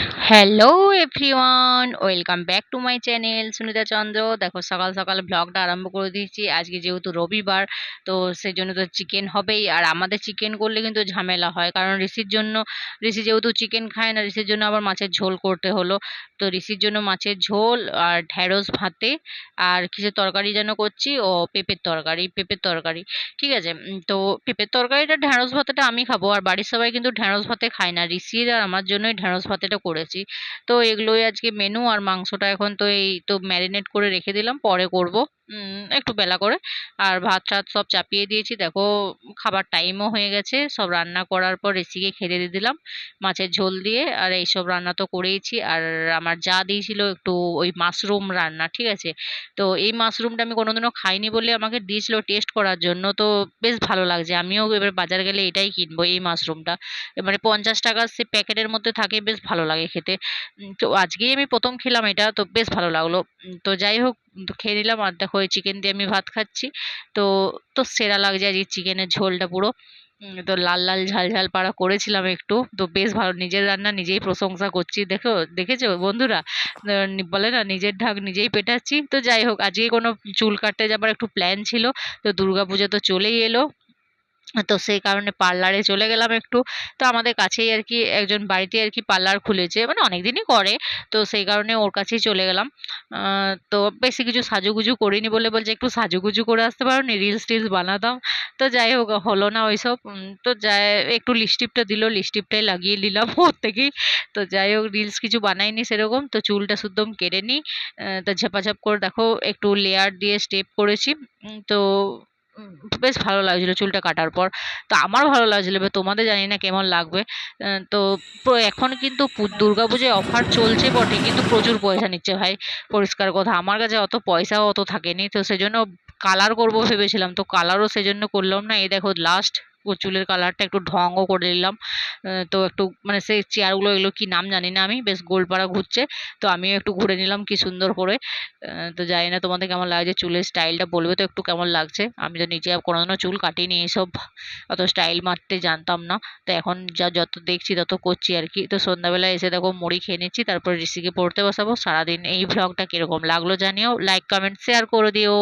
Hello everyone, welcome back to my channel Sunita Chandra. দেখো সকাল সকাল ব্লগটা আরম্ভ করে দিয়েছি। আজকে যেহেতু রবিবার, তো সেই জন্য তো চিকেন হবেই। আর আমাদের চিকেন করলে কিন্তু ঝামেলা হয়, কারণ ঋষি যেহেতু চিকেন খায় না, ঋষির জন্য আবার মাছের ঝোল করতে হলো। তো ঋষির জন্য মাছের ঝোল আর ঢ্যাঁড়স ভাতে আর কিসের তরকারি যেন করছি, ও পেঁপের তরকারি। ঠিক আছে। তো পেঁপের তরকারিটা, ঢ্যাঁড়স ভাতেটা আমি খাবো, আর বাড়ির সবাই কিন্তু ঢ্যাঁড়স ভাতে খায় না। ঋষির আর আমার জন্যই ঢ্যাঁড়স ভাতেটা করেছি। তো এগুলোই আজকে মেনু। আর মাংসটা এখন তো এই তো ম্যারিনেট করে রেখে দিলাম, পরে করব একটু বেলা করে। আর ভাত টাত সব চাপিয়ে দিয়েছি। দেখো খাবার টাইমও হয়ে গেছে, সব রান্না করার পর ঋষিকে খেতে দিয়ে দিলাম মাছের ঝোল দিয়ে। আর এইসব রান্না তো করেইছি। আর আমার যা দিয়েছিল একটু ওই মাশরুম রান্না, ঠিক আছে। তো এই মাশরুমটা আমি কোনোদিনও খাইনি বলে আমাকে দিয়েছিল টেস্ট করার জন্য। তো বেশ ভালো লাগছে, আমিও এবার বাজার গেলে এটাই কিনবো, এই মাশরুমটা। মানে 50 টাকার সে প্যাকেটের মধ্যে থাকে, বেশ ভালো লাগে খেতে। তো আজকেই আমি প্রথম খেলাম এটা, তো বেশ ভালো লাগলো। তো যাই হোক, তো খেয়ে নিলাম। আর দেখো এই চিকেন দিয়ে আমি ভাত খাচ্ছি। তো তো সেরা লাগছে আজকে চিকেনের ঝোলটা পুরো। তো লাল লাল ঝাল ঝাল পাড়া করেছিলাম একটু, তো বেশ ভালো। নিজের রান্না নিজেই প্রশংসা করছি, দেখেছো বন্ধুরা? বলে না, নিজের ঢাক নিজেই পেটাচ্ছি। তো যাই হোক, আজকে কোনো চুল কাটতে যাবার একটু প্ল্যান ছিল। তো দুর্গাপূজা তো চলেই এলো, তো সেই কারণে পার্লারে চলে গেলাম একটু। তো আমাদের কাছেই আর কি একজন বাড়িতে আর কি পার্লার খুলেছে, মানে অনেকদিনই করে। তো সেই কারণে ওর কাছেই চলে গেলাম। তো বেশি কিছু সাজুগুজু করিনি বলে বলছে একটু সাজুগুজু করে আসতে পারো নি, রিলস টিলস বানাতাম। তো যাই হোক, হলো না ওইসব। তো যাই, একটু লিপস্টিকটা দিল, লিপস্টিকটাই লাগিয়ে নিলাম ওর থেকেই। তো যাই হোক, রিলস কিছু বানাইনি সেরকম। তো চুলটা শুদ্ধ কেটে নিই। তো ঝাপাঝাপ করে দেখো একটু লেয়ার দিয়ে স্টেপ করেছি। তো উম, বেশ ভালো লাগছিল চুলটা কাটার পর। তো আমার ভালো লাগছিল, এবার তোমাদের জানি না কেমন লাগবে। তো এখন কিন্তু দুর্গাপূজায় অফার চলছে বটে, কিন্তু প্রচুর পয়সা নিচ্ছে ভাই। পরিষ্কার কথা, আমার কাছে অত পয়সাও অত থাকেনি, তো সেজন্য কালার করবো ভেবেছিলাম, তো কালারও সেজন্য করলাম না। এই দেখো লাস্ট চুলের কালারটা একটু ঢঙও করে নিলাম। তো একটু মানে সেই চেয়ারগুলো, এগুলো কি নাম জানি না আমি, বেশ গোলপাড়া ঘুরছে। তো আমিও একটু ঘুরে নিলাম কি সুন্দর করে। তো জানি না তোমাদের কেমন লাগছে চুলের স্টাইলটা, বলবে তো একটু কেমন লাগছে। আমি তো নিজে কোনোদিনও চুল কাটিনি, এসব অত স্টাইল মারতে জানতাম না। তো এখন যত দেখছি তত করছি আর কি। তো সন্ধ্যাবেলায় এসে দেখো মুড়ি খেয়ে নিচ্ছি, তারপর ঋষিকে পড়তে বসাবো। সারাদিন এই ভ্লগটা কিরকম লাগলো জানিও, লাইক কমেন্ট শেয়ার করে দিও।